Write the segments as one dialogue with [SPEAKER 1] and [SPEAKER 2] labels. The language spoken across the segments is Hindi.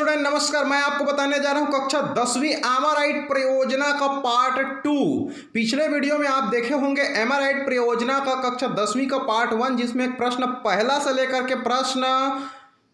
[SPEAKER 1] स्टूडेंट नमस्कार। मैं आपको बताने जा रहा हूं कक्षा 10वीं एमआरआईट परियोजना का पार्ट 2। पिछले वीडियो में आप देखे होंगे एमआरआईट परियोजना का कक्षा 10वीं का पार्ट 1, जिसमें एक प्रश्न पहला से लेकर के प्रश्न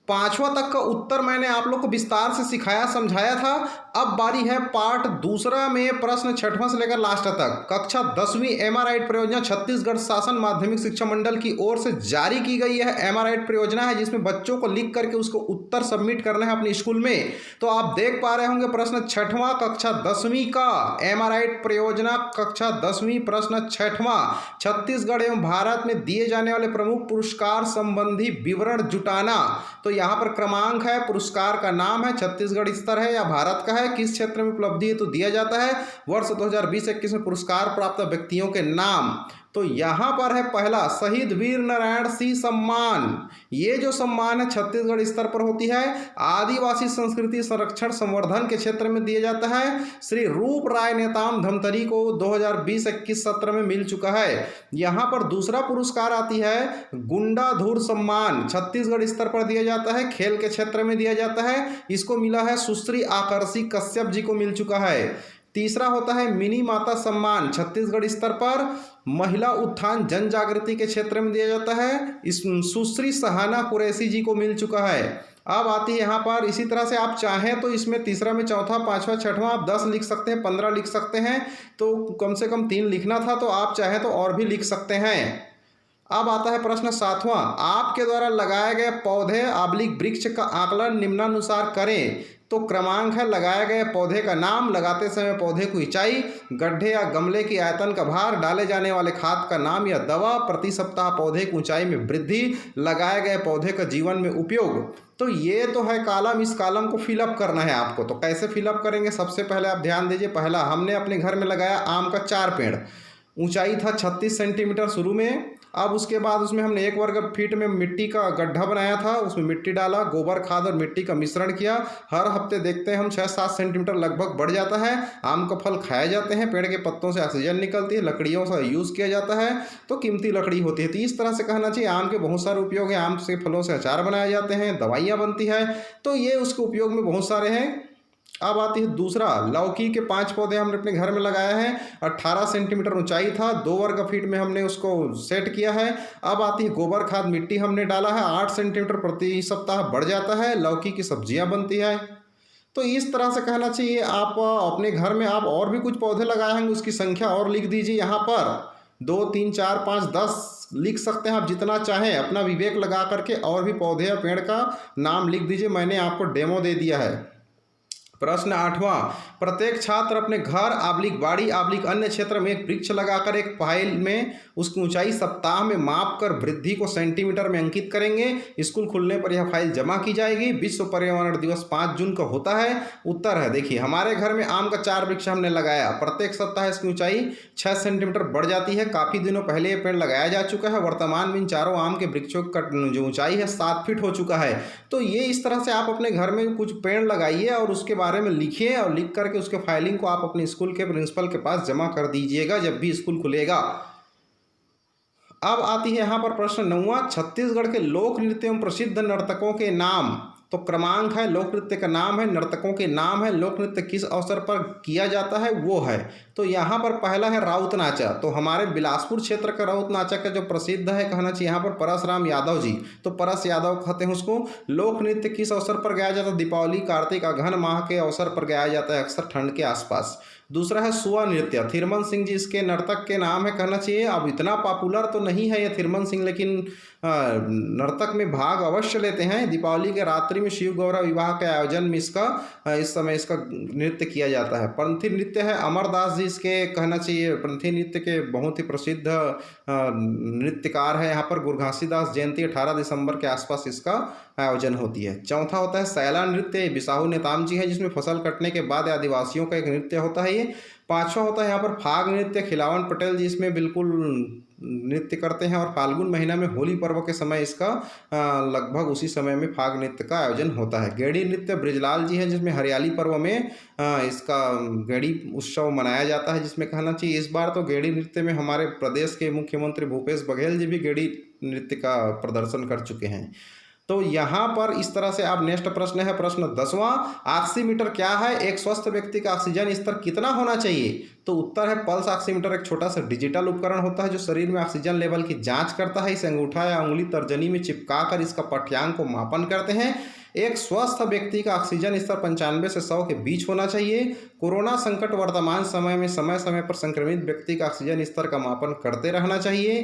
[SPEAKER 1] 5वां तक का उत्तर मैंने आप लोग को विस्तार से सिखाया समझाया था। अब बारी है पार्ट दूसरा में प्रश्न 6वां से लेकर लास्ट तक। कक्षा 10वीं एमआरआईट परियोजना छत्तीसगढ़ शासन माध्यमिक शिक्षा मंडल की ओर से जारी की गई है एमआरआईट परियोजना है, जिसमें बच्चों को लिख करके उसको उत्तर सबमिट करना है अपने स्कूल में। तो आप देख पा रहे होंगे प्रश्न 6वां कक्षा 10वीं का एमआरआईट परियोजना कक्षा 10वीं प्रश्न 6वां, छत्तीसगढ़ एवं भारत में दिए जाने वाले प्रमुख पुरस्कार संबंधी विवरण जुटाना। तो यहाँ पर क्रमांक है, पुरस्कार का नाम है, छत्तीसगढ़ स्तर है या भारत का है, किस क्षेत्र में उपलब्धि है तो दिया जाता है, वर्ष 2020-21 में पुरस्कार प्राप्त व्यक्तियों के नाम। तो यहाँ पर है पहला शहीद वीर नारायण सिंह सम्मान। ये जो सम्मान है छत्तीसगढ़ स्तर पर होती है, आदिवासी संस्कृति संरक्षण संवर्धन के क्षेत्र में दिया जाता है। श्री रूप राय नेताम धमतरी को 2020-21 सत्र में मिल चुका है। यहाँ पर दूसरा पुरस्कार आती है गुंडाधुर सम्मान, छत्तीसगढ़ स्तर पर दिया जाता है, खेल के क्षेत्र में दिया जाता है। इसको मिला है सुश्री आकर्षी कश्यप जी को मिल चुका है। तीसरा होता है मिनी माता सम्मान, छत्तीसगढ़ स्तर पर महिला उत्थान जन जागृति के क्षेत्र में दिया जाता है, इस सुश्री सहाना कुरैशी जी को मिल चुका है। अब आती है यहाँ पर इसी तरह से आप चाहें तो इसमें तीसरा में चौथा पांचवा छठवां आप 10 लिख सकते हैं, 15 लिख सकते हैं, तो कम से कम 3 लिखना था, तो आप चाहें तो और भी लिख सकते हैं। अब आता है प्रश्न 7वां, आपके द्वारा लगाए गए पौधे आबलिक वृक्ष का आकलन निम्नानुसार करें। तो क्रमांक है लगाए गए पौधे का नाम, लगाते समय पौधे की ऊंचाई, गड्ढे या गमले की आयतन का भार, डाले जाने वाले खाद का नाम या दवा, प्रति सप्ताह पौधे की ऊंचाई में वृद्धि, लगाए गए पौधे का जीवन में उपयोग। तो ये तो है कॉलम, इस कॉलम को फिलअप करना है आपको। तो कैसे फिलअप करेंगे, सबसे पहले आप ध्यान दीजिए। पहला हमने अपने घर में लगाया आम का 4 पेड़, ऊंचाई था 36 सेंटीमीटर शुरू में। अब उसके बाद उसमें हमने 1 वर्ग फीट में मिट्टी का गड्ढा बनाया था, उसमें मिट्टी डाला, गोबर खाद और मिट्टी का मिश्रण किया। हर हफ्ते देखते हैं हम 6-7 सेंटीमीटर लगभग बढ़ जाता है। आम का फल खाए जाते हैं, पेड़ के पत्तों से ऑक्सीजन निकलती है, लकड़ियों से यूज़ किया जाता है, तो कीमती लकड़ी होती है। तो इस तरह से कहना चाहिए आम के बहुत सारे उपयोग हैं। आम से फलों से अचार बनाए जाते हैं, दवाइयाँ बनती है, तो ये उसके उपयोग में बहुत सारे हैं। अब आती है दूसरा, लौकी के 5 पौधे हमने अपने घर में लगाए हैं, 18 सेंटीमीटर ऊंचाई था, 2 वर्ग फीट में हमने उसको सेट किया है। अब आती है गोबर खाद, मिट्टी हमने डाला है, 8 सेंटीमीटर प्रति सप्ताह बढ़ जाता है, लौकी की सब्जियां बनती है। तो इस तरह से कहना चाहिए आप अपने घर में आप और भी कुछ पौधे लगाए होंगे, उसकी संख्या और लिख दीजिए। यहाँ पर 2, 3, 4, 5, 10 लिख सकते हैं आप, जितना चाहें अपना विवेक लगा करके और भी पौधे या पेड़ का नाम लिख दीजिए। मैंने आपको डेमो दे दिया है। प्रश्न 8वां, प्रत्येक छात्र अपने घर आबलिक बाड़ी आबलिक अन्य क्षेत्र में एक वृक्ष लगाकर एक फाइल में उसकी ऊंचाई सप्ताह में माप कर वृद्धि को सेंटीमीटर में अंकित करेंगे। स्कूल खुलने पर यह फाइल जमा की जाएगी। विश्व पर्यावरण दिवस 5 जून का होता है। उत्तर है, देखिए हमारे घर में आम का 4 वृक्ष हमने लगाया, प्रत्येक सप्ताह इसकी ऊंचाई 6 सेंटीमीटर बढ़ जाती है। काफ़ी दिनों पहले ये पेड़ लगाया जा चुका है। वर्तमान में इन चारों आम के वृक्षों का जो ऊंचाई है 7 फीट हो चुका है। तो ये इस तरह से आप अपने घर में कुछ पेड़ लगाइए और उसके बारे में लिखिए, और लिख करके उसके फाइलिंग को आप अपने स्कूल के प्रिंसिपल के पास जमा कर दीजिएगा जब भी स्कूल खुलेगा। अब आती है यहाँ पर प्रश्न 9वां, छत्तीसगढ़ के लोक नृत्य एवं प्रसिद्ध नर्तकों के नाम। तो क्रमांक है, लोक नृत्य का नाम है, नर्तकों के नाम है, लोक नृत्य किस अवसर पर किया जाता है वो है। तो यहाँ पर पहला है राउत नाचा। तो हमारे बिलासपुर क्षेत्र का राउत नाचा का जो प्रसिद्ध है कहना चाहिए यहाँ पर परसराम यादव जी, तो परस यादव कहते हैं उसको। लोक नृत्य किस अवसर पर गाया जाता है, दीपावली कार्तिक अघन माह के अवसर पर गाया जाता है, अक्सर ठंड के आसपास। दूसरा है सुआ नृत्य, थिरमन सिंह जी इसके नर्तक के नाम है कहना चाहिए। अब इतना पॉपुलर तो नहीं है ये थिरमन सिंह, लेकिन नर्तक में भाग अवश्य लेते हैं। दीपावली के रात्रि में शिव गौरव विवाह के आयोजन में इस समय इसका नृत्य किया जाता है। पंथी नृत्य है, अमरदास जी इसके कहना चाहिए पंथी नृत्य के बहुत ही प्रसिद्ध नृत्यकार है। यहाँ पर गुरघासीदास जयंती 18 दिसंबर के आसपास इसका आयोजन होती है। चौथा होता है सैला नृत्य, बिसाहू नेताम जी है, जिसमें फसल कटने के बाद आदिवासियों का एक नृत्य होता है ये। 5वां होता है यहाँ पर फाग नृत्य, खिलावन पटेल जी इसमें बिल्कुल नृत्य करते हैं, और फाल्गुन महीना में होली पर्व के समय इसका लगभग उसी समय में फाग नृत्य का आयोजन होता है। गेड़ी नृत्य ब्रिजलाल जी है, जिसमें हरियाली पर्व में इसका गेड़ी उत्सव मनाया जाता है, जिसमें कहना चाहिए इस बार तो गेड़ी नृत्य में हमारे प्रदेश के मुख्यमंत्री भूपेश बघेल जी भी गेड़ी नृत्य का प्रदर्शन कर चुके हैं। तो यहाँ पर इस तरह से आप नेक्स्ट प्रश्न है प्रश्न 10वां, ऑक्सीमीटर क्या है, एक स्वस्थ व्यक्ति का ऑक्सीजन स्तर कितना होना चाहिए। तो उत्तर है पल्स ऑक्सीमीटर एक छोटा सा डिजिटल उपकरण होता है जो शरीर में ऑक्सीजन लेवल की जांच करता है। इसे अंगूठा या उंगली तर्जनी में चिपका कर इसका पाठ्यांक को मापन करते हैं। एक स्वस्थ व्यक्ति का ऑक्सीजन स्तर 95 से 100 के बीच होना चाहिए। कोरोना संकट वर्तमान समय में समय समय पर संक्रमित व्यक्ति का ऑक्सीजन स्तर का मापन करते रहना चाहिए।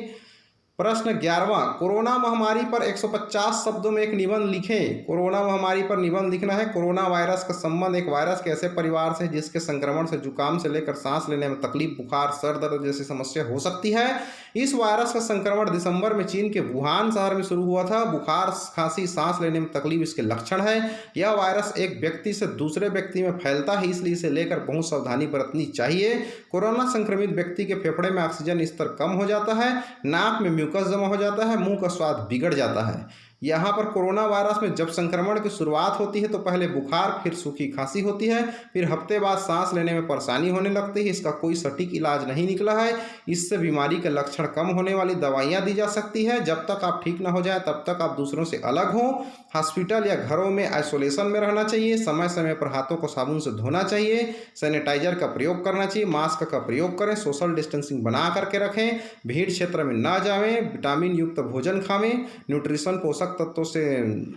[SPEAKER 1] प्रश्न 11वां, कोरोना महामारी पर 150 शब्दों में एक निबंध लिखें। कोरोना महामारी पर निबंध लिखना है। कोरोना वायरस का संबंध एक वायरस के ऐसे परिवार से जिसके संक्रमण से जुकाम से लेकर सांस लेने में तकलीफ, बुखार, सर दर्द जैसी समस्या हो सकती है। इस वायरस का संक्रमण दिसंबर में चीन के वुहान शहर में शुरू हुआ था। बुखार, खांसी, सांस लेने में तकलीफ इसके लक्षण है। यह वायरस एक व्यक्ति से दूसरे व्यक्ति में फैलता है, इसलिए इसे लेकर बहुत सावधानी बरतनी चाहिए। कोरोना संक्रमित व्यक्ति के फेफड़े में ऑक्सीजन स्तर कम हो जाता है, नाक में म्यूकस जमा हो जाता है, मुंह का स्वाद बिगड़ जाता है। यहाँ पर कोरोना वायरस में जब संक्रमण की शुरुआत होती है तो पहले बुखार, फिर सूखी खांसी होती है, फिर हफ्ते बाद सांस लेने में परेशानी होने लगती है। इसका कोई सटीक इलाज नहीं निकला है। इससे बीमारी के लक्षण कम होने वाली दवाइयाँ दी जा सकती है। जब तक आप ठीक ना हो जाए तब तक आप दूसरों से अलग हों। हॉस्पिटल या घरों में आइसोलेशन में रहना चाहिए। समय समय पर हाथों को साबुन से धोना चाहिए। सैनिटाइजर का प्रयोग करना चाहिए। मास्क का प्रयोग करें। सोशल डिस्टेंसिंग बना करके रखें। भीड़ क्षेत्र में ना जाएं। विटामिन युक्त भोजन खावें। न्यूट्रिशन पोषक तत्वों से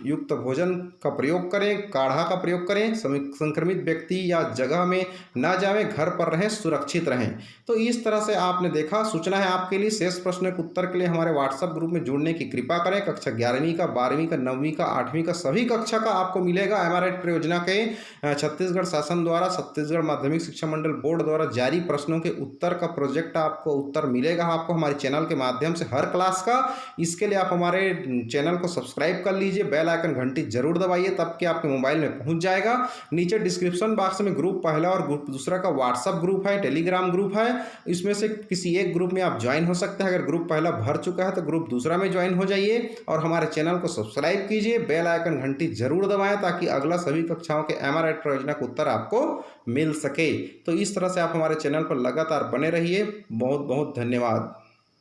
[SPEAKER 1] युक्त भोजन का प्रयोग करें। काढ़ा का प्रयोग करें। संक्रमित व्यक्ति या जगह में ना जाएं। घर पर रहें, सुरक्षित रहें। तो इस तरह से आपने देखा। सूचना है आपके लिए, शेष प्रश्न के उत्तर के लिए हमारे व्हाट्सएप ग्रुप में जुड़ने की कृपा करें। कक्षा 11वीं का, 12वीं का, 9वीं का, 8वीं का सभी कक्षा का आपको मिलेगा। एमआरआईट परियोजना के छत्तीसगढ़ शासन द्वारा, छत्तीसगढ़ माध्यमिक शिक्षा मंडल बोर्ड द्वारा जारी प्रश्नों के उत्तर का प्रोजेक्ट आपको उत्तर मिलेगा आपको हमारे चैनल के माध्यम से हर क्लास का। इसके लिए आप हमारे चैनल को सब्सक्राइब कर लीजिए, बेल आइकन घंटी जरूर दबाइए, तब कि आपके मोबाइल में पहुंच जाएगा। नीचे डिस्क्रिप्शन बॉक्स में ग्रुप पहला और ग्रुप दूसरा का व्हाट्सएप ग्रुप है, टेलीग्राम ग्रुप है। इसमें से किसी एक ग्रुप में आप ज्वाइन हो सकते हैं। अगर ग्रुप पहला भर चुका है तो ग्रुप दूसरा में ज्वाइन हो जाइए और हमारे चैनल को सब्सक्राइब कीजिए, बेल आइकन घंटी जरूर दबाएं ताकि अगला सभी कक्षाओं के एमआरआईट परियोजना का उत्तर आपको मिल सके। तो इस तरह से आप हमारे चैनल पर लगातार बने रहिए। बहुत बहुत धन्यवाद।